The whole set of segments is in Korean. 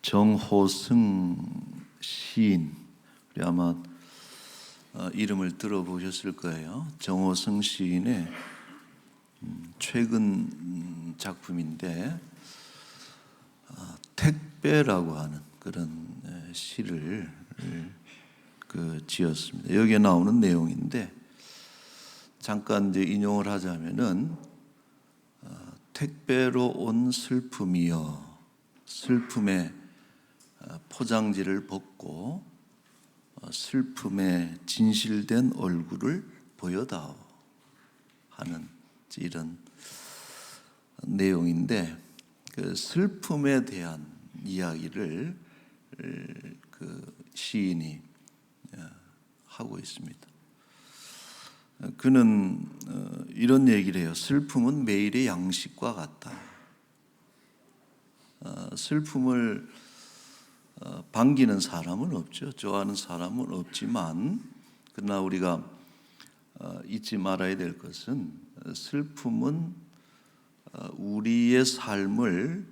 정호승 시인, 우리 아마 이름을 들어보셨을 거예요. 정호승 시인의 최근 작품인데 택배라고 하는 그런 시를 지었습니다. 여기에 나오는 내용인데 잠깐 이제 인용을 하자면은 택배로 온 슬픔이여 슬픔의 포장지를 벗고 슬픔의 진실된 얼굴을 보여다오 하는 이런 내용인데 그 슬픔에 대한 이야기를 그 시인이 하고 있습니다. 그는 이런 얘기를 해요. 슬픔은 매일의 양식과 같다. 슬픔을 반기는 사람은 없죠. 좋아하는 사람은 없지만 그러나 우리가 잊지 말아야 될 것은 슬픔은 우리의 삶을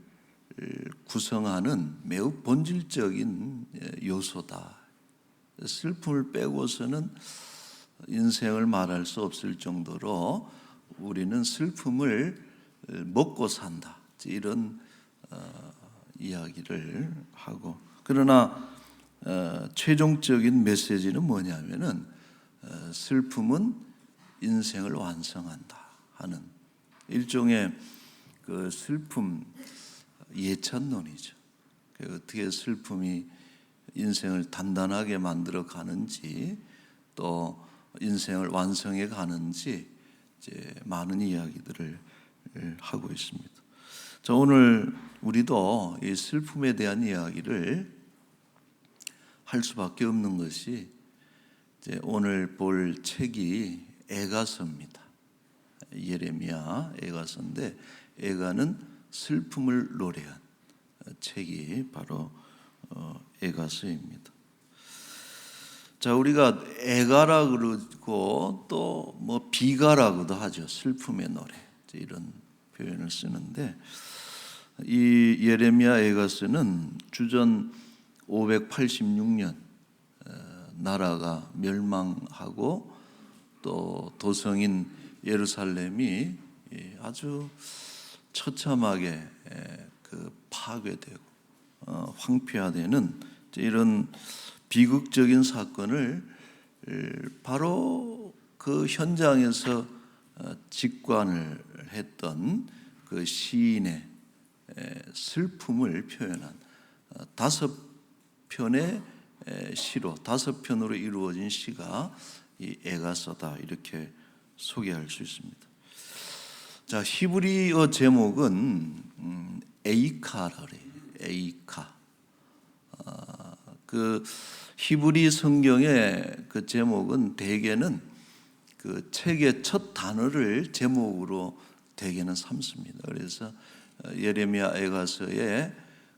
구성하는 매우 본질적인 요소다. 슬픔을 빼고서는 인생을 말할 수 없을 정도로 우리는 슬픔을 먹고 산다. 이런 이야기를 하고, 그러나 최종적인 메시지는 뭐냐면은 슬픔은 인생을 완성한다 하는 일종의 그 슬픔 예찬론이죠. 어떻게 슬픔이 인생을 단단하게 만들어 가는지 또 인생을 완성해 가는지 이제 많은 이야기들을 하고 있습니다. 자, 오늘 우리도 이 슬픔에 대한 이야기를 할 수밖에 없는 것이 이제 오늘 볼 책이 에가서입니다. 예레미야 에가서인데 에가는 슬픔을 노래한 책이 바로 에가서입니다. 자, 우리가 에가라 그러고 또 뭐 비가라고도 하죠. 슬픔의 노래 이런 표현을 쓰는데 이 예레미야 에가서는 주전 586년 나라가 멸망하고 또 도성인 예루살렘이 아주 처참하게 파괴되고 황폐화되는 이런 비극적인 사건을 바로 그 현장에서 직관을 했던 그 시인의 슬픔을 표현한 5편의 시로 5편으로 이루어진 시가 이 에가서다 이렇게 소개할 수 있습니다. 자, 히브리어 제목은 에이카라 그래요. 에이카. 그 히브리 성경의 그 제목은 대개는 그 책의 첫 단어를 제목으로 대개는 삼습니다. 그래서 예레미야 에가서의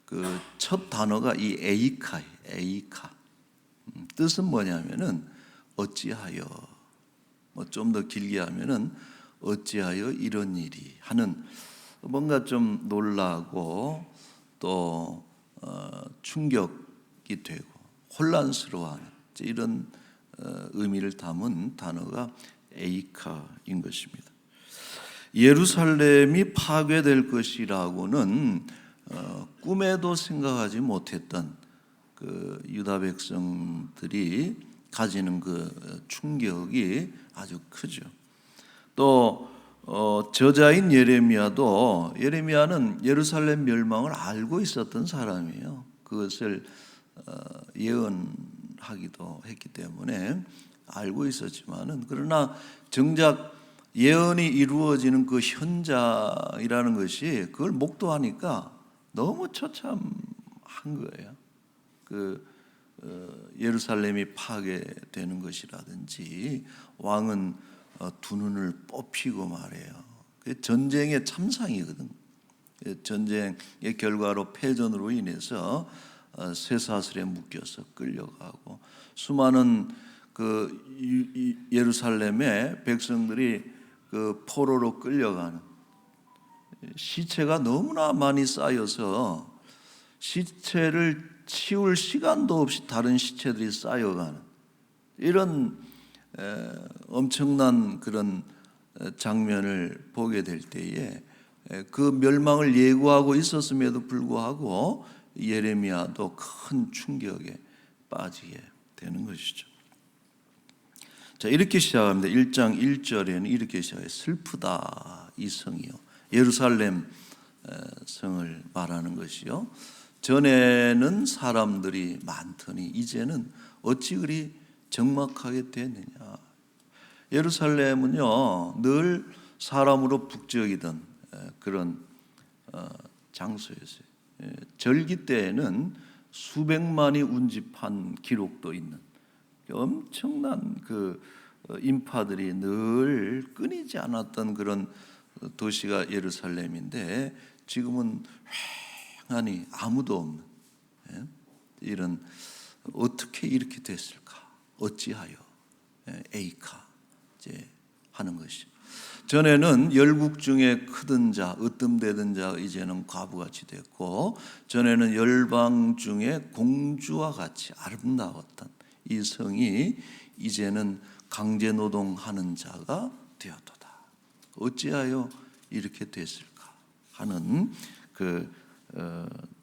그 첫 단어가 이 에이카예요. 에이카. 뜻은 뭐냐면은 어찌하여, 뭐 좀 더 길게 하면은 어찌하여 이런 일이 하는 뭔가 좀 놀라고 또 충격이 되고 혼란스러워하는 이런 의미를 담은 단어가 에이카인 것입니다. 예루살렘이 파괴될 것이라고는 꿈에도 생각하지 못했던 그 유다 백성들이 가지는 그 충격이 아주 크죠. 또 저자인 예레미야는 예루살렘 멸망을 알고 있었던 사람이에요. 그것을 예언하기도 했기 때문에 알고 있었지만은 그러나 정작 예언이 이루어지는 그 현장이라는 것이 그걸 목도하니까 너무 처참한 거예요. 예루살렘이 파괴되는 것이라든지 왕은 두 눈을 뽑히고 말해요. 전쟁의 참상이거든. 전쟁의 결과로 패전으로 인해서 쇠사슬에 묶여서 끌려가고 수많은 그 예루살렘의 백성들이 그 포로로 끌려가는 시체가 너무나 많이 쌓여서 시체를 치울 시간도 없이 다른 시체들이 쌓여가는 이런 엄청난 그런 장면을 보게 될 때에 그 멸망을 예고하고 있었음에도 불구하고 예레미야도 큰 충격에 빠지게 되는 것이죠. 자, 이렇게 시작합니다. 1장 1절에는 이렇게 시작해요. 슬프다 이 성이요. 예루살렘 성을 말하는 것이요. 전에는 사람들이 많더니 이제는 어찌 그리 적막하게 됐느냐. 예루살렘은요 늘 사람으로 북적이던 그런 장소였어요. 절기 때에는 수백만이 운집한 기록도 있는 엄청난 그 인파들이 늘 끊이지 않았던 그런 도시가 예루살렘인데 지금은 휑하니 아무도 없는 이런 어떻게 이렇게 됐을까? 어찌하여 에이카 이제 하는 것이. 전에는 열국 중에 크던 자, 으뜸되던 자가 이제는 과부같이 됐고, 전에는 열방 중에 공주와 같이 아름다웠던 이 성이 이제는 강제노동하는 자가 되었도다. 어찌하여 이렇게 됐을까 하는 그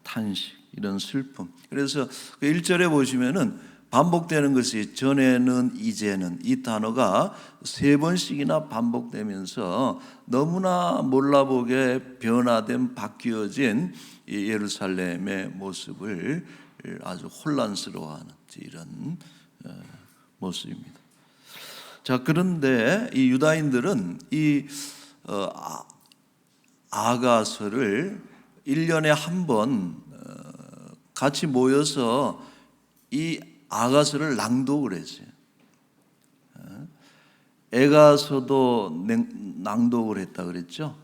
탄식, 이런 슬픔. 그래서 그 1절에 보시면은 반복되는 것이 전에는 이제는 이 단어가 3번씩이나 반복되면서 너무나 몰라보게 변화된 바뀌어진 이 예루살렘의 모습을 아주 혼란스러워하는 이런 모습입니다. 자, 그런데 이 유다인들은 이 아가서를 1년에 한 번 같이 모여서 이 아가서를 낭독을 했어요. 애가서도 낭독을 했다 그랬죠.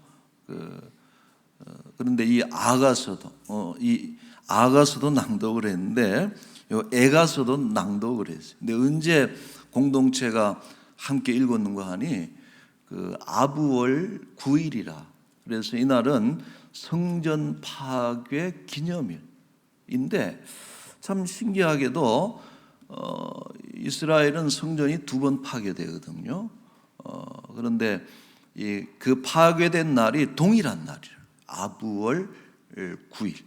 그런데 이 아가서도 낭독을 했는데 애가서도 낭독을 했어요. 근데 언제 공동체가 함께 읽었는가 하니 그 아부월 9일이라. 그래서 이날은 성전 파괴 기념일인데 참 신기하게도 이스라엘은 성전이 2번 파괴되거든요. 그런데 그 파괴된 날이 동일한 날이에요. 아부월 9일.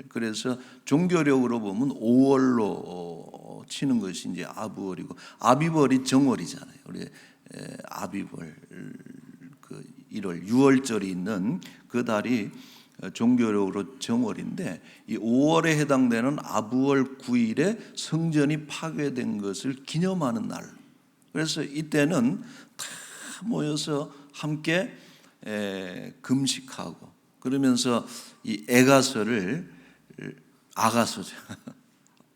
그래서 종교력으로 보면 5월로 치는 것이 이제 아부월이고, 아비월이 정월이잖아요. 우리 아비월 그 1월 6월절이 있는 그 달이 종교력으로 정월인데, 이 5월에 해당되는 아부월 9일에 성전이 파괴된 것을 기념하는 날. 그래서 이때는 다 모여서 함께 금식하고, 그러면서 이 아가서죠.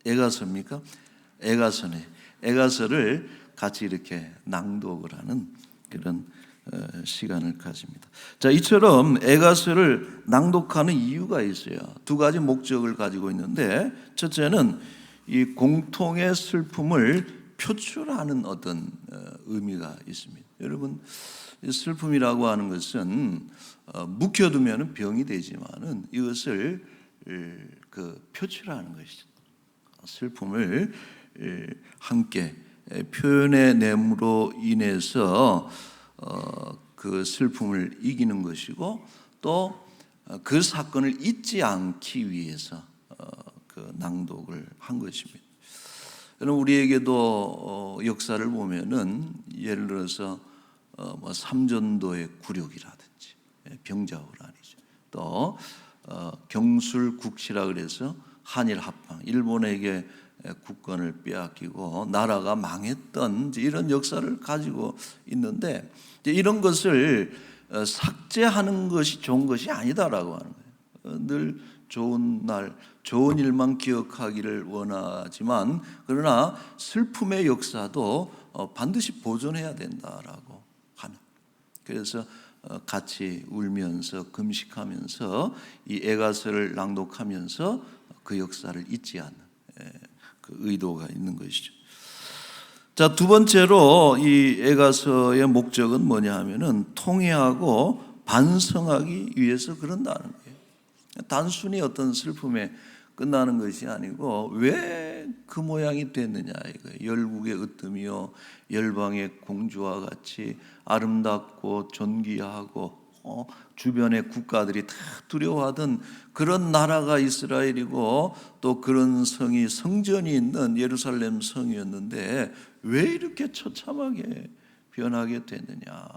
애가서입니까? 애가서네. 애가서를 같이 이렇게 낭독을 하는 그런 시간을 가집니다. 자, 이처럼 애가서를 낭독하는 이유가 있어요. 2가지 목적을 가지고 있는데, 첫째는 이 공통의 슬픔을 표출하는 어떤 의미가 있습니다. 여러분, 슬픔이라고 하는 것은 묵혀두면 병이 되지만은 이것을 표출하는 것이죠. 슬픔을 함께 표현해냄으로 인해서 그 슬픔을 이기는 것이고, 또 그 사건을 잊지 않기 위해서 그 낭독을 한 것입니다. 여러분, 우리에게도 역사를 보면은 예를 들어서 뭐 삼전도의 굴욕이라든지 병자호란이죠. 또 경술국시라 그래서 한일 합방, 일본에게 국권을 빼앗기고 나라가 망했던 이런 역사를 가지고 있는데, 이런 것을 삭제하는 것이 좋은 것이 아니다라고 하는 거예요. 늘 좋은 날, 좋은 일만 기억하기를 원하지만, 그러나 슬픔의 역사도 반드시 보존해야 된다라고 하는. 그래서 같이 울면서 금식하면서 이 애가서를 낭독하면서 그 역사를 잊지 않는 그 의도가 있는 것이죠. 자, 2번째로 이 애가서의 목적은 뭐냐 하면은 통회하고 반성하기 위해서 그런다는 거예요. 단순히 어떤 슬픔의 끝나는 것이 아니고 왜 그 모양이 됐느냐 이거예요. 열국의 으뜸이요 열방의 공주와 같이 아름답고 존귀하고 주변의 국가들이 다 두려워하던 그런 나라가 이스라엘이고 또 그런 성이 성전이 있는 예루살렘 성이었는데 왜 이렇게 처참하게 변하게 됐느냐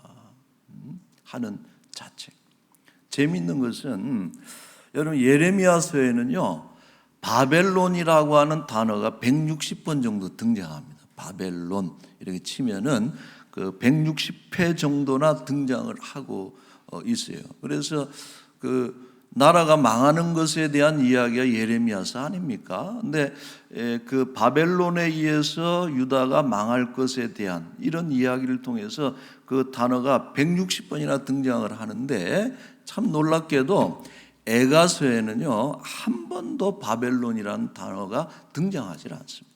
하는 자책. 재미있는 것은 여러분 예레미야서에는요 바벨론이라고 하는 단어가 160번 정도 등장합니다. 바벨론 이렇게 치면은 그 160회 정도나 등장을 하고 있어요. 그래서 그 나라가 망하는 것에 대한 이야기가 예레미야서 아닙니까? 근데 그 바벨론에 의해서 유다가 망할 것에 대한 이런 이야기를 통해서 그 단어가 160번이나 등장을 하는데 참 놀랍게도 에가서에는요 한 번도 바벨론이라는 단어가 등장하지 않습니다.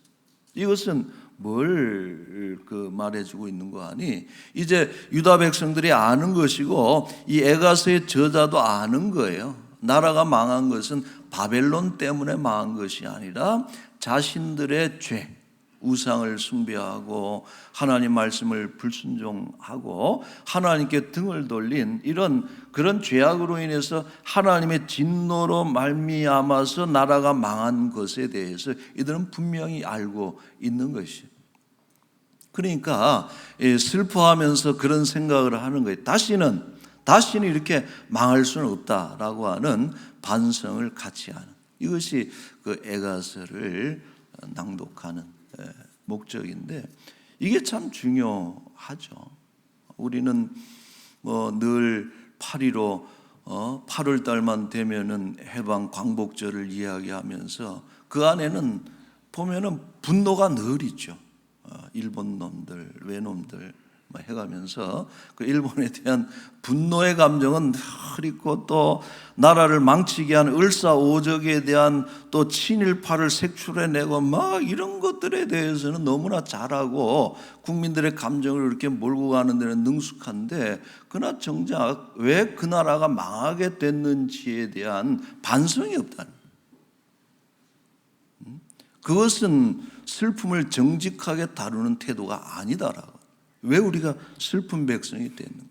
이것은 뭘 말해주고 있는 거 아니? 이제 유다 백성들이 아는 것이고 이 에가서의 저자도 아는 거예요. 나라가 망한 것은 바벨론 때문에 망한 것이 아니라 자신들의 죄, 우상을 숭배하고 하나님 말씀을 불순종하고 하나님께 등을 돌린 그런 죄악으로 인해서 하나님의 진노로 말미암아서 나라가 망한 것에 대해서 이들은 분명히 알고 있는 것이에요. 그러니까 슬퍼하면서 그런 생각을 하는 거예요. 다시는 이렇게 망할 수는 없다라고 하는 반성을 같이 하는, 이것이 그 에가서를 낭독하는 목적인데 이게 참 중요하죠. 우리는 늘 8.15 8월 달만 되면은 해방 광복절을 이야기하면서 그 안에는 보면은 분노가 늘 있죠. 일본 놈들, 외놈들 해가면서 그 일본에 대한 분노의 감정은 늘 있고 또 나라를 망치게 한 을사오적에 대한 또 친일파를 색출해내고 막 이런 것들에 대해서는 너무나 잘하고 국민들의 감정을 이렇게 몰고 가는 데는 능숙한데 그러나 정작 왜 그 나라가 망하게 됐는지에 대한 반성이 없다는 거예요. 그것은 슬픔을 정직하게 다루는 태도가 아니다라고. 왜 우리가 슬픈 백성이 되는 거예요?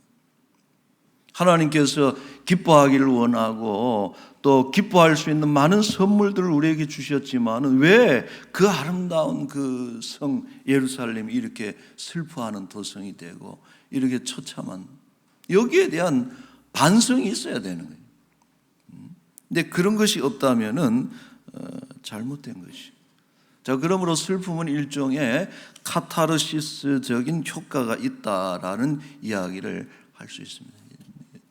하나님께서 기뻐하기를 원하고 또 기뻐할 수 있는 많은 선물들을 우리에게 주셨지만 왜 그 아름다운 그 성 예루살렘이 이렇게 슬퍼하는 도성이 되고 이렇게 처참한, 여기에 대한 반성이 있어야 되는 거예요. 근데 그런 것이 없다면은 잘못된 것이. 자, 그러므로 슬픔은 일종의 카타르시스적인 효과가 있다라는 이야기를 할 수 있습니다.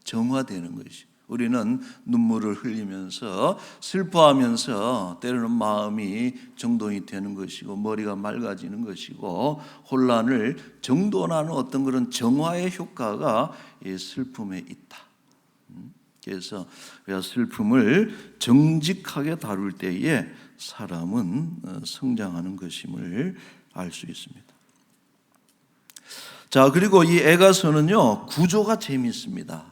정화되는 것이. 우리는 눈물을 흘리면서 슬퍼하면서 때로는 마음이 정돈이 되는 것이고 머리가 맑아지는 것이고 혼란을 정돈하는 어떤 그런 정화의 효과가 이 슬픔에 있다. 그래서 슬픔을 정직하게 다룰 때에 사람은 성장하는 것임을 알 수 있습니다. 자, 그리고 이 에가서는요 구조가 재미있습니다.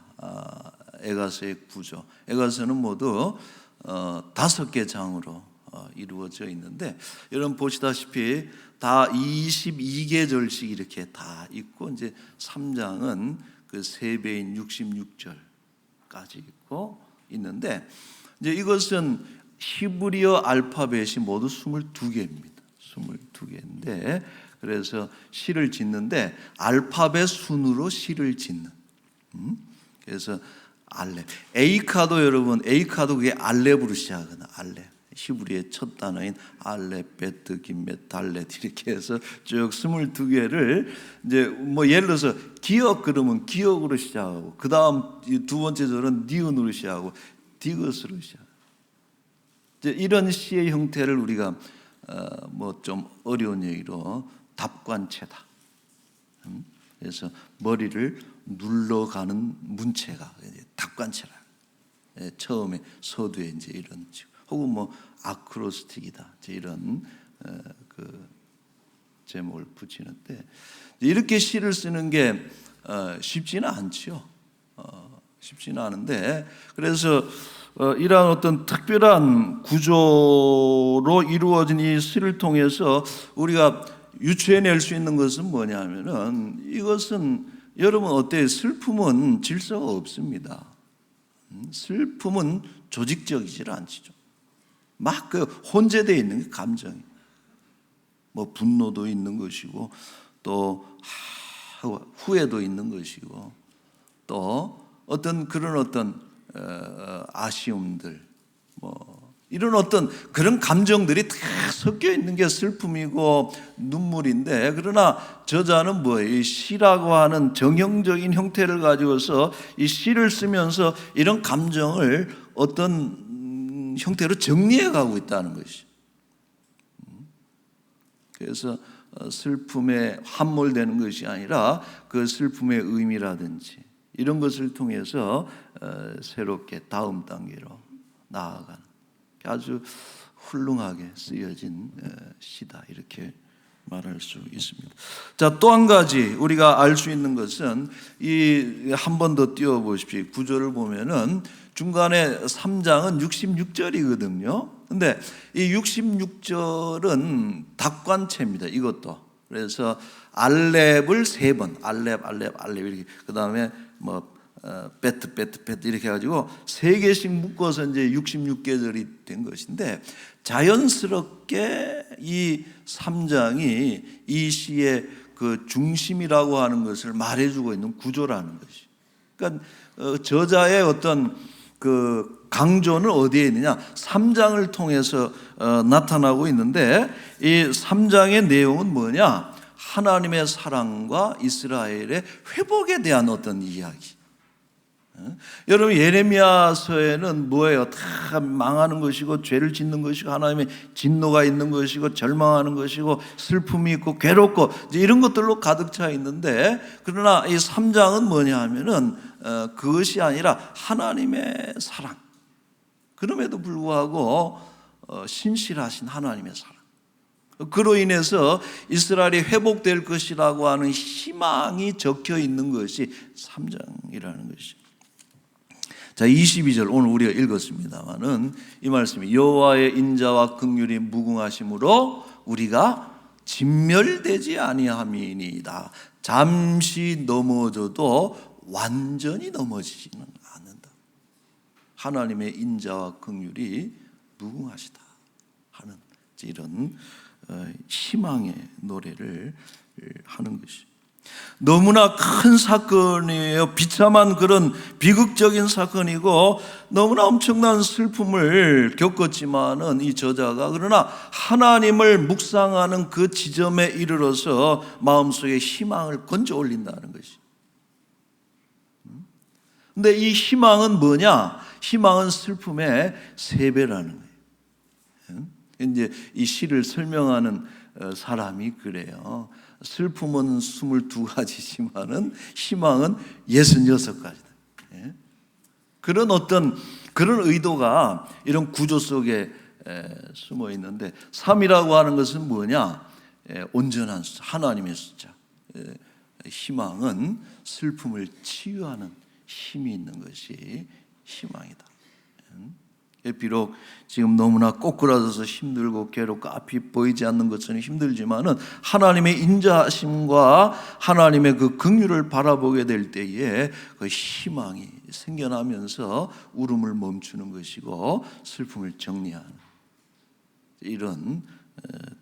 에가서의 구조. 에가서는 모두 5개 장으로 이루어져 있는데 여러분 보시다시피 다 22계절씩 이렇게 다 있고 이제 3장은 그 3배인 66절까지 있고 있는데 이제 이것은 히브리어 알파벳이 모두 22개입니다. 22개인데 그래서 시를 짓는데 알파벳 순으로 시를 짓는. 그래서 알렙. 에이카도 여러분, 에이카도 그게 알렙으로 시작하거든요. 알렙. 히브리의 첫 단어인 알렙, 베트, 김메, 달렛 이렇게 해서 쭉 22개를 이제 뭐 예를 들어서 기억 그러면 기억으로 시작하고 그 다음 두 번째 절은 니은으로 시작하고 디귿으로 시작. 이런 시의 형태를 우리가 뭐 좀 어려운 얘기로 답관체다. 그래서 머리를 눌러가는 문체가 답관체라. 처음에 서두에 이제 이런 혹은 뭐 아크로스틱이다. 이런 그 제목을 붙이는데 이렇게 시를 쓰는 게 쉽지는 않죠. 쉽지는 않은데 그래서 이러한 어떤 특별한 구조로 이루어진 이 시를 통해서 우리가 유추해낼 수 있는 것은 뭐냐면은, 이것은 여러분 어때요? 슬픔은 질서가 없습니다. 슬픔은 조직적이질 않지죠. 막 그 혼재되어 있는 게 감정이, 뭐 분노도 있는 것이고, 또 후회도 있는 것이고, 또 어떤 그런 어떤 아쉬움들, 뭐 이런 어떤 그런 감정들이 다 섞여 있는 게 슬픔이고 눈물인데, 그러나 저자는 뭐예요? 이 시라고 하는 정형적인 형태를 가지고서 이 시를 쓰면서 이런 감정을 어떤 형태로 정리해 가고 있다는 것이죠. 그래서 슬픔에 함몰되는 것이 아니라 그 슬픔의 의미라든지 이런 것을 통해서 새롭게 다음 단계로 나아가는 아주 훌륭하게 쓰여진 시다, 이렇게 말할 수 있습니다. 자, 또 한 가지 우리가 알 수 있는 것은, 이 한 번 더 띄워 보십시오. 구절을 보면은 중간에 3장은 66절이거든요. 근데 이 66절은 답관체입니다. 이것도. 그래서 알렙을 3번, 알렙 이렇게, 그다음에 뭐 베트 이렇게 해가지고 3개씩 묶어서 이제 66계절이 된 것인데, 자연스럽게 이 3장이 이 시의 그 중심이라고 하는 것을 말해주고 있는 구조라는 것이. 그러니까 저자의 어떤 그 강조는 어디에 있느냐? 3장을 통해서 나타나고 있는데, 이 3장의 내용은 뭐냐? 하나님의 사랑과 이스라엘의 회복에 대한 어떤 이야기. 여러분, 예레미야서에는 뭐예요? 다 망하는 것이고 죄를 짓는 것이고 하나님의 진노가 있는 것이고 절망하는 것이고 슬픔이 있고 괴롭고 이제 이런 것들로 가득 차 있는데, 그러나 이 3장은 뭐냐 하면은 그것이 아니라 하나님의 사랑, 그럼에도 불구하고 신실하신 하나님의 사랑, 그로 인해서 이스라엘이 회복될 것이라고 하는 희망이 적혀 있는 것이 3장이라는 것이죠. 자, 22절 오늘 우리가 읽었습니다만은 이 말씀이 여호와의 인자와 긍휼이 무궁하심으로 우리가 진멸되지 아니함이니이다. 잠시 넘어져도 완전히 넘어지지는 않는다. 하나님의 인자와 긍휼이 무궁하시다 하는 이런 희망의 노래를 하는 것이 너무나 큰 사건이에요. 비참한 그런 비극적인 사건이고 너무나 엄청난 슬픔을 겪었지만은 이 저자가, 그러나 하나님을 묵상하는 그 지점에 이르러서 마음속에 희망을 건져 올린다는 것이. 근데 이 희망은 뭐냐? 희망은 슬픔의 3배라는 거예요. 이제 이 시를 설명하는 사람이 그래요. 슬픔은 22가지지만은 희망은 66가지다. 그런 어떤 그런 의도가 이런 구조 속에 숨어 있는데, 3이라고 하는 것은 뭐냐? 온전한 숫자, 하나님의 숫자. 희망은 슬픔을 치유하는 힘이 있는 것이 희망이다. 비록 지금 너무나 꼬꾸라져서 힘들고 괴롭고 앞이 보이지 않는 것은 힘들지만은 하나님의 인자하심과 하나님의 그 긍휼을 바라보게 될 때에 그 희망이 생겨나면서 울음을 멈추는 것이고 슬픔을 정리하는 이런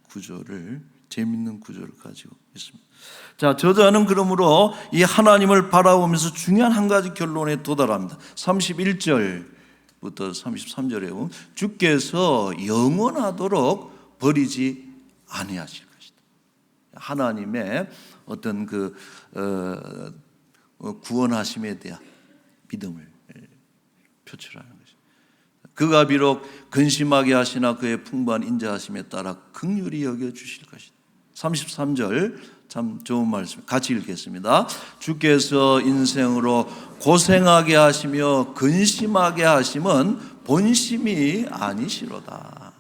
구조를, 재밌는 구조를 가지고 있습니다. 자, 저자는 그러므로 이 하나님을 바라보면서 중요한 한 가지 결론에 도달합니다. 31절 부터 33절에 보면 주께서 영원하도록 버리지 아니하실 것이다. 하나님의 어떤 그 구원하심에 대한 믿음을 표출하는 것이다. 그가 비록 근심하게 하시나 그의 풍부한 인자하심에 따라 긍휼히 여겨 주실 것이다. 33절 참 좋은 말씀, 같이 읽겠습니다. 주께서 인생으로 고생하게 하시며 근심하게 하심은 본심이 아니시로다.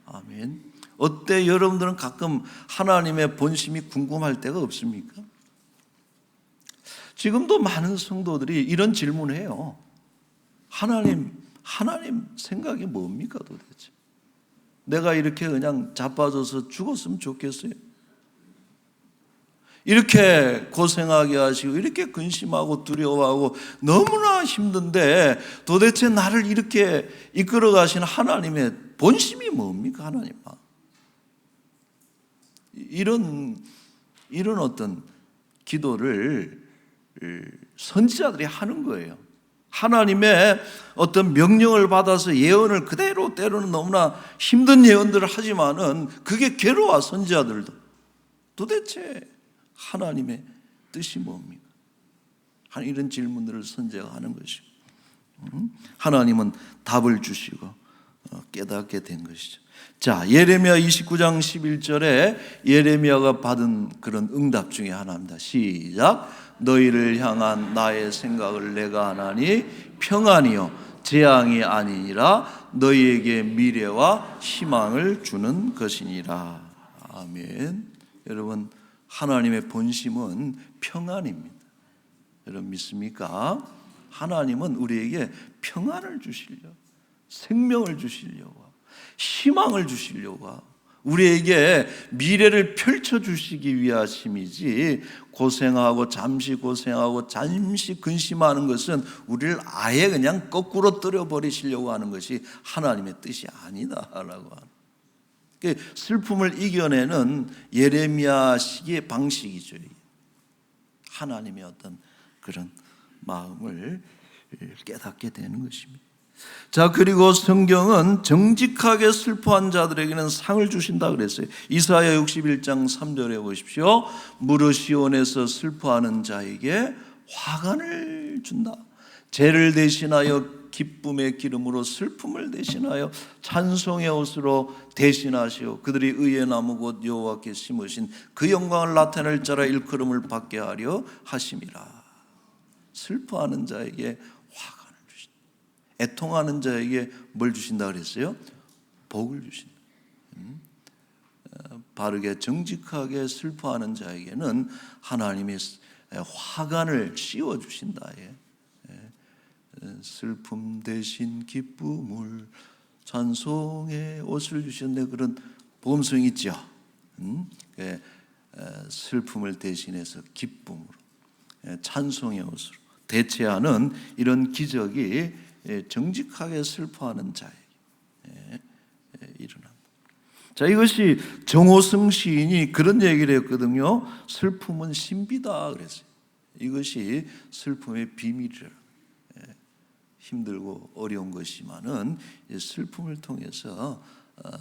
아멘. 어때? 여러분들은 가끔 하나님의 본심이 궁금할 때가 없습니까? 지금도 많은 성도들이 이런 질문을 해요. 하나님, 하나님 생각이 뭡니까 도대체? 내가 이렇게 그냥 자빠져서 죽었으면 좋겠어요? 이렇게 고생하게 하시고 이렇게 근심하고 두려워하고 너무나 힘든데 도대체 나를 이렇게 이끌어 가시는 하나님의 본심이 뭡니까? 하나님 이런 어떤 기도를 선지자들이 하는 거예요. 하나님의 어떤 명령을 받아서 예언을 그대로, 때로는 너무나 힘든 예언들을 하지만은 그게 괴로워. 선지자들도 도대체 하나님의 뜻이 뭡니까? 이런 질문들을 선지자가 하는 것이고, 하나님은 답을 주시고 깨닫게 된 것이죠. 자, 예레미야 29장 11절에 예레미야가 받은 그런 응답 중에 하나입니다. 시작. 너희를 향한 나의 생각을 내가 하나니 평안이요 재앙이 아니니라. 너희에게 미래와 희망을 주는 것이니라. 아멘. 여러분, 하나님의 본심은 평안입니다. 여러분 믿습니까? 하나님은 우리에게 평안을 주시려고, 생명을 주시려고, 희망을 주시려고, 우리에게 미래를 펼쳐주시기 위하심이지, 고생하고 잠시 고생하고 잠시 근심하는 것은 우리를 아예 그냥 거꾸로 떨어버리시려고 하는 것이 하나님의 뜻이 아니다라고 하는, 슬픔을 이겨내는 예레미야식의 방식이죠. 하나님의 어떤 그런 마음을 깨닫게 되는 것입니다. 자, 그리고 성경은 정직하게 슬퍼한 자들에게는 상을 주신다 그랬어요. 이사야 61장 3절에 보십시오. 무릇 시온에서 슬퍼하는 자에게 화관을 준다. 죄를 대신하여 기쁨의 기름으로 슬픔을 대신하여 찬송의 옷으로 대신하시오. 그들이 의의 나무 곧 여호와께 심으신 그 영광을 나타낼 자라 일컬음을 받게 하려 하심이라. 슬퍼하는 자에게 화관을 주신다. 애통하는 자에게 뭘 주신다 그랬어요? 복을 주신다. 바르게 정직하게 슬퍼하는 자에게는 하나님이 화관을 씌워 주신다. 슬픔 대신 기쁨을, 찬송의 옷을 주셨네, 그런 복음성이 있죠. 슬픔을 대신해서 기쁨으로, 찬송의 옷으로 대체하는 이런 기적이 정직하게 슬퍼하는 자에게 일어납니다. 자, 이것이 정호승 시인이 그런 얘기를 했거든요. 슬픔은 신비다 그랬어요. 이것이 슬픔의 비밀이라. 힘들고 어려운 것이지만은 슬픔을 통해서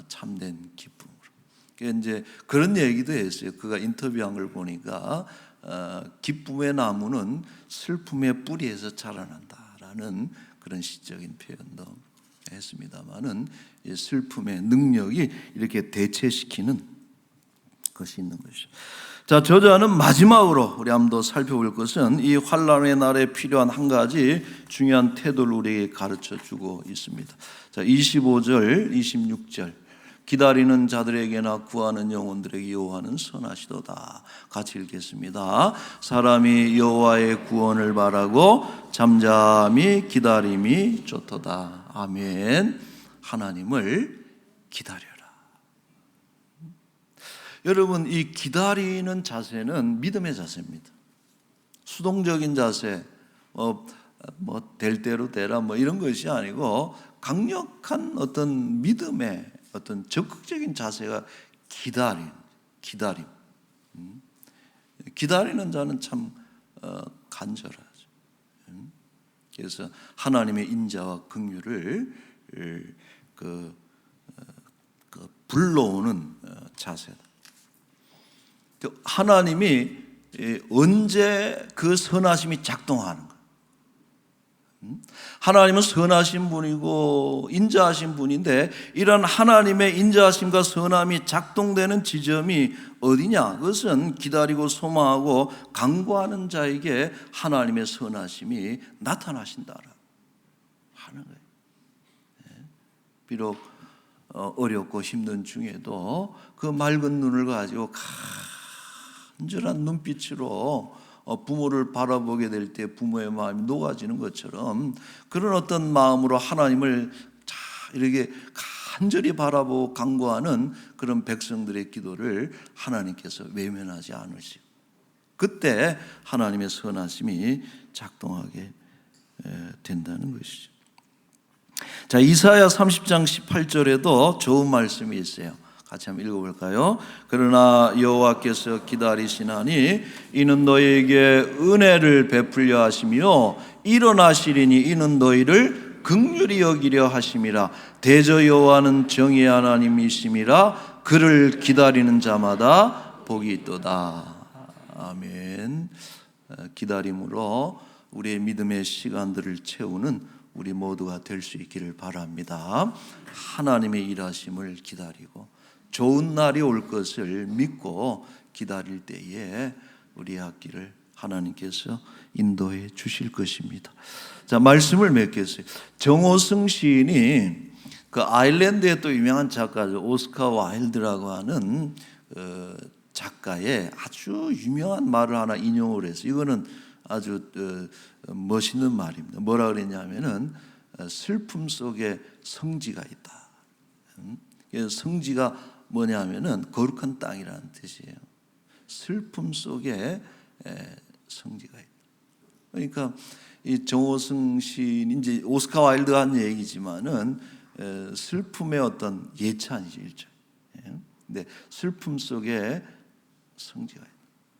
참된 기쁨으로. 이제 그런 얘기도 했어요. 그가 인터뷰한 걸 보니까 기쁨의 나무는 슬픔의 뿌리에서 자라난다라는 그런 시적인 표현도 했습니다만은 슬픔의 능력이 이렇게 대체시키는 것이 있는 것이죠. 자, 저자는 마지막으로 우리 한번 더 살펴볼 것은 이 환난의 날에 필요한 한 가지 중요한 태도를 우리에게 가르쳐 주고 있습니다. 자, 25절, 26절. 기다리는 자들에게나 구하는 영혼들에게 여호와는 선하시도다. 같이 읽겠습니다. 사람이 여호와의 구원을 바라고 잠잠히 기다림이 좋도다. 아멘. 하나님을 기다려라. 여러분, 이 기다리는 자세는 믿음의 자세입니다. 수동적인 자세, 될 대로 되라 이런 것이 아니고 강력한 어떤 믿음의 어떤 적극적인 자세가 기다림. 기다리는 자는 참 간절하죠. 그래서 하나님의 인자와 긍휼을 불러오는 자세다. 하나님이 언제 그 선하심이 작동하는 거예요. 하나님은 선하신 분이고 인자하신 분인데, 이런 하나님의 인자하심과 선함이 작동되는 지점이 어디냐? 그것은 기다리고 소망하고 간구하는 자에게 하나님의 선하심이 나타나신다라고 하는 거예요. 비록 어렵고 힘든 중에도 그 맑은 눈을 가지고 간절한 눈빛으로 부모를 바라보게 될 때 부모의 마음이 녹아지는 것처럼 그런 어떤 마음으로 하나님을 이렇게 간절히 바라보고 간구하는 그런 백성들의 기도를 하나님께서 외면하지 않으시고 그때 하나님의 선하심이 작동하게 된다는 것이죠. 자, 이사야 30장 18절에도 좋은 말씀이 있어요. 같이 한번 읽어볼까요? 그러나 여호와께서 기다리시나니 이는 너희에게 은혜를 베풀려 하시며 일어나시리니 이는 너희를 긍휼히 여기려 하심이라. 대저 여호와는 정의의 하나님이심이라. 그를 기다리는 자마다 복이 있도다. 아멘. 기다림으로 우리의 믿음의 시간들을 채우는 우리 모두가 될 수 있기를 바랍니다. 하나님의 일하심을 기다리고 좋은 날이 올 것을 믿고 기다릴 때에 우리 앞길을 하나님께서 인도해 주실 것입니다. 자, 말씀을 맺겠어요. 정호승 시인이 그 아일랜드의 또 유명한 작가죠. 오스카 와일드라고 하는 작가의 아주 유명한 말을 하나 인용을 해서 이거는 아주 멋있는 말입니다. 뭐라 그랬냐면은 슬픔 속에 성지가 있다. 성지가 뭐냐면은 거룩한 땅이라는 뜻이에요. 슬픔 속에 성지가 있다. 그러니까 이 정호승 시인 이제 오스카 와일드가 한 얘기지만은 슬픔의 어떤 예찬이죠, 일종. 근데 슬픔 속에 성지가 있다.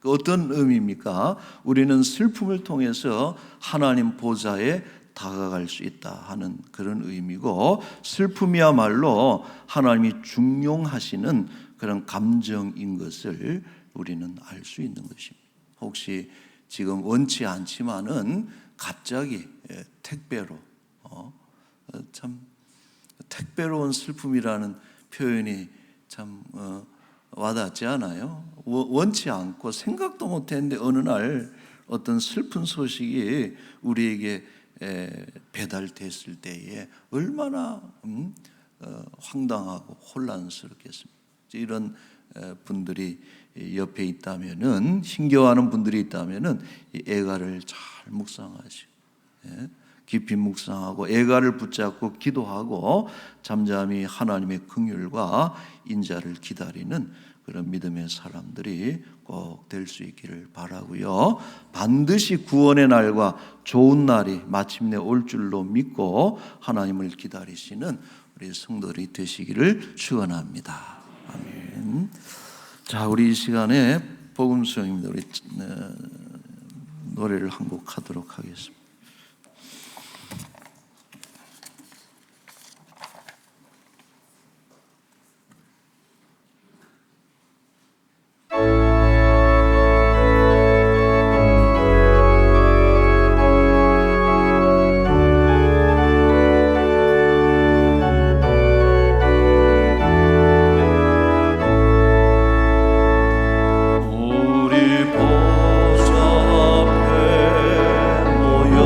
어떤 의미입니까? 우리는 슬픔을 통해서 하나님 보좌에 다가갈 수 있다 하는 그런 의미고, 슬픔이야말로 하나님이 중용하시는 그런 감정인 것을 우리는 알 수 있는 것입니다. 혹시 지금 원치 않지만은 갑자기 택배로 참 택배로 온 슬픔이라는 표현이 참 와닿지 않아요? 원치 않고 생각도 못했는데 어느 날 어떤 슬픈 소식이 우리에게 배달됐을 때에 얼마나 황당하고 혼란스럽겠습니까? 이런 분들이 옆에 있다면은, 힘겨워하는 분들이 있다면은 이 애가를 잘 묵상하시고, 깊이 묵상하고 애가를 붙잡고 기도하고 잠잠히 하나님의 긍휼과 인자를 기다리는 그런 믿음의 사람들이 꼭 될 수 있기를 바라고요. 반드시 구원의 날과 좋은 날이 마침내 올 줄로 믿고 하나님을 기다리시는 우리 성도들이 되시기를 축원합니다. 아멘. 자, 우리 이 시간에 복음송입니다. 우리 노래를 한 곡 하도록 하겠습니다. 우리 보좌 앞에 모여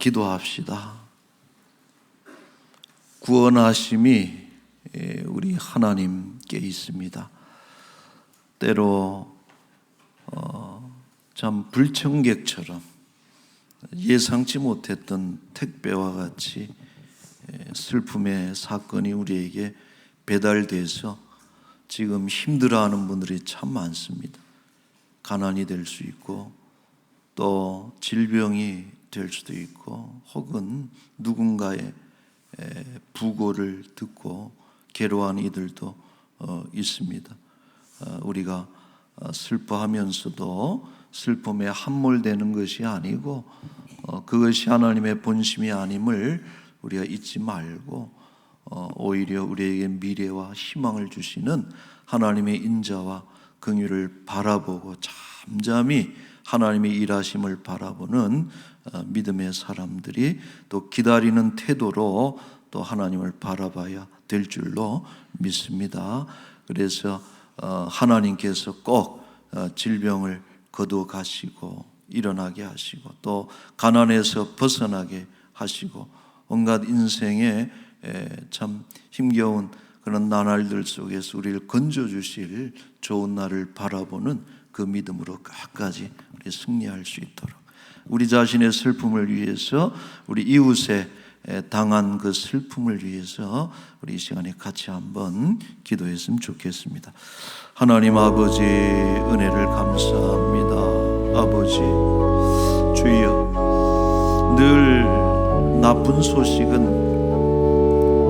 기도합시다. 구원하심이 우리 하나님께 있습니다. 때로 참 불청객처럼 예상치 못했던 택배와 같이 슬픔의 사건이 우리에게 배달돼서 지금 힘들어하는 분들이 참 많습니다. 가난이 될 수 있고 또 질병이 될 수도 있고 혹은 누군가의 부고를 듣고 괴로워하는 이들도 있습니다. 우리가 슬퍼하면서도 슬픔에 함몰되는 것이 아니고 그것이 하나님의 본심이 아님을 우리가 잊지 말고 오히려 우리에게 미래와 희망을 주시는 하나님의 인자와 긍휼을 바라보고 잠잠히 하나님의 일하심을 바라보는 믿음의 사람들이 또 기다리는 태도로 또 하나님을 바라봐야 될 줄로 믿습니다. 그래서 하나님께서 꼭 질병을 거두어 가시고 일어나게 하시고 또 가난에서 벗어나게 하시고 온갖 인생의 참 힘겨운 그런 나날들 속에서 우리를 건져주실 좋은 날을 바라보는 그 믿음으로 끝까지 우리 승리할 수 있도록 우리 자신의 슬픔을 위해서 우리 이웃에 당한 그 슬픔을 위해서 우리 이 시간에 같이 한번 기도했으면 좋겠습니다. 하나님 아버지 은혜를 감사합니다. 아버지 주여 늘 나쁜 소식은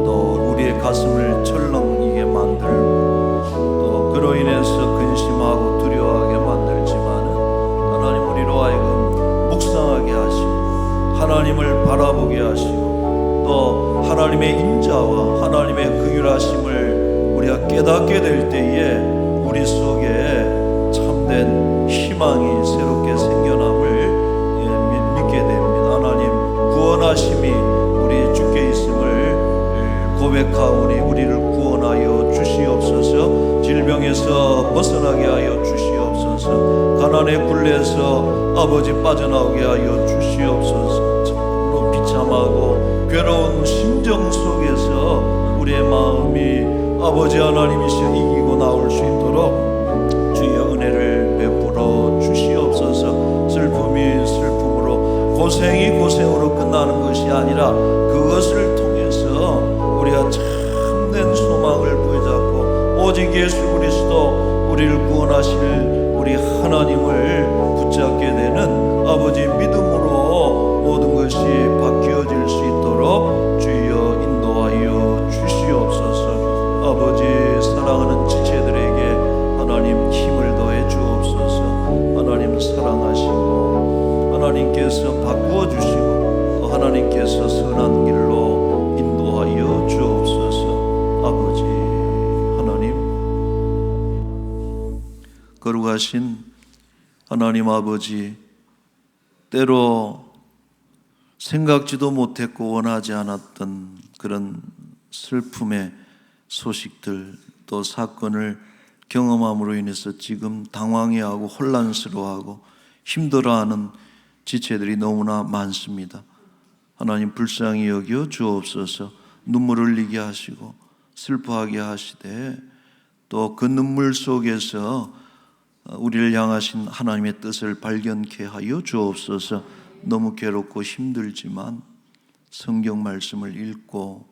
또 우리의 가슴을 철렁이게 만들고 또 그로 인해서 근심하고 두려워하게 만들지만 하나님 우리로 하여금 묵상하게 하시고 하나님을 바라보게 하시고 또 하나님의 인자와 하나님의 긍휼하심을 우리가 깨닫게 될 때에 우리 속에 참된 희망이 새롭게 생겨남을 믿게 됩니다. 하나님 구원하심이 우리 주께 있음을 고백하오니 우리를 구원하여 주시옵소서. 질병에서 벗어나게 하여 주시옵소서. 가난의 굴레에서 아버지 빠져나오게 하여 주시옵소서. 참으로 비참하고 괴로운 심정 속에서 우리의 마음이 아버지 하나님이시여 이기고 나올 수 있도록 주의 은혜를 베풀어 주시옵소서. 슬픔이 슬픔으로 고생이 고생으로 끝나는 것이 아니라 그것을 통해서 우리가 참된 소망을 부여잡고 오직 예수 그리스도 우리를 구원하실 우리 하나님을 붙잡게 되는 아버지 믿음으로 모든 것이 바뀌어질 수 있도록 주여 인도하여 주시옵소서. 아버지 사랑하는 지체들에게 하나님 힘을 더해 주옵소서. 하나님 사랑하시고 하나님께서 바꾸어 주시고 또 하나님께서 선한 길로 인도하여 주옵소서. 아버지 하나님 거룩하신 하나님 아버지 때로 생각지도 못했고 원하지 않았던 그런 슬픔의 소식들 또 사건을 경험함으로 인해서 지금 당황해하고 혼란스러워하고 힘들어하는 지체들이 너무나 많습니다. 하나님 불쌍히 여겨 주옵소서. 눈물을 흘리게 하시고 슬퍼하게 하시되 또 그 눈물 속에서 우리를 향하신 하나님의 뜻을 발견케 하여 주옵소서. 너무 괴롭고 힘들지만 성경 말씀을 읽고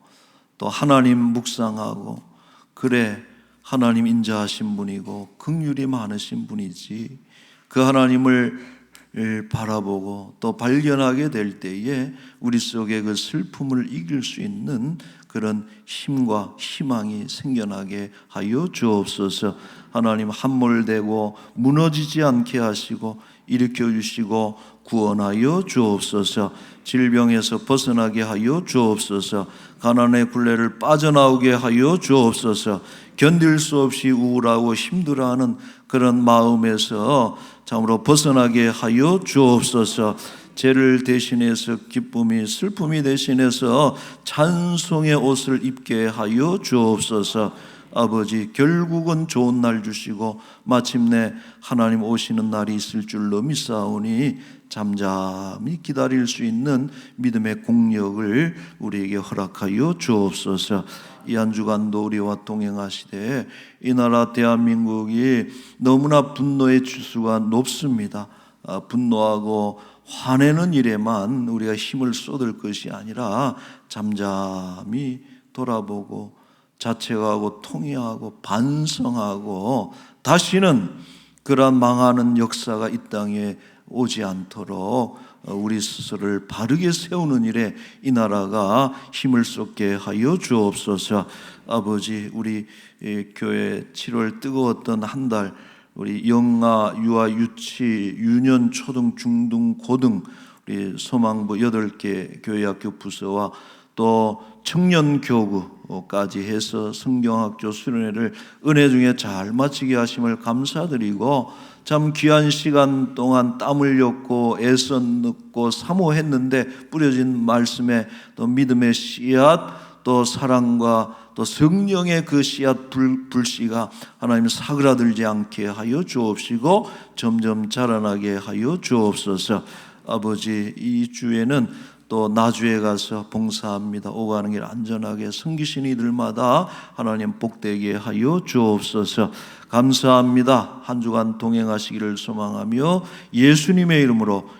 또 하나님 묵상하고 그래 하나님 인자하신 분이고 긍휼이 많으신 분이지 그 하나님을 바라보고 또 발견하게 될 때에 우리 속에 그 슬픔을 이길 수 있는 그런 힘과 희망이 생겨나게 하여 주옵소서. 하나님 함몰되고 무너지지 않게 하시고 일으켜 주시고 구원하여 주옵소서. 질병에서 벗어나게 하여 주옵소서. 가난의 굴레를 빠져나오게 하여 주옵소서. 견딜 수 없이 우울하고 힘들어하는 그런 마음에서 참으로 벗어나게 하여 주옵소서. 죄를 대신해서 기쁨이 슬픔이 대신해서 찬송의 옷을 입게 하여 주옵소서. 아버지 결국은 좋은 날 주시고 마침내 하나님 오시는 날이 있을 줄로 믿사오니 잠잠히 기다릴 수 있는 믿음의 공력을 우리에게 허락하여 주옵소서. 이 한 주간도 우리와 동행하시되 이 나라 대한민국이 너무나 분노의 지수가 높습니다. 분노하고 화내는 일에만 우리가 힘을 쏟을 것이 아니라 잠잠히 돌아보고 자책하고 통회하고 반성하고 다시는 그러한 망하는 역사가 이 땅에 오지 않도록 우리 스스로를 바르게 세우는 일에 이 나라가 힘을 쏟게 하여 주옵소서. 아버지, 우리 교회 7월 뜨거웠던 한 달, 우리 영아, 유아, 유치, 유년, 초등, 중등, 고등 우리 소망부 8개 교회학교 부서와 또 청년교구까지 해서 성경학교 수련회를 은혜 중에 잘 마치게 하심을 감사드리고, 참 귀한 시간 동안 땀 흘렸고 애써 넣고 사모했는데 뿌려진 말씀에 또 믿음의 씨앗, 또 사랑과 또 성령의 그 씨앗 불씨가 하나님 사그라들지 않게 하여 주옵시고 점점 자라나게 하여 주옵소서. 아버지, 이 주에는 또 나주에 가서 봉사합니다. 오가는 길 안전하게 섬기신 이들마다 하나님 복되게 하여 주옵소서. 감사합니다. 한 주간 동행하시기를 소망하며 예수님의 이름으로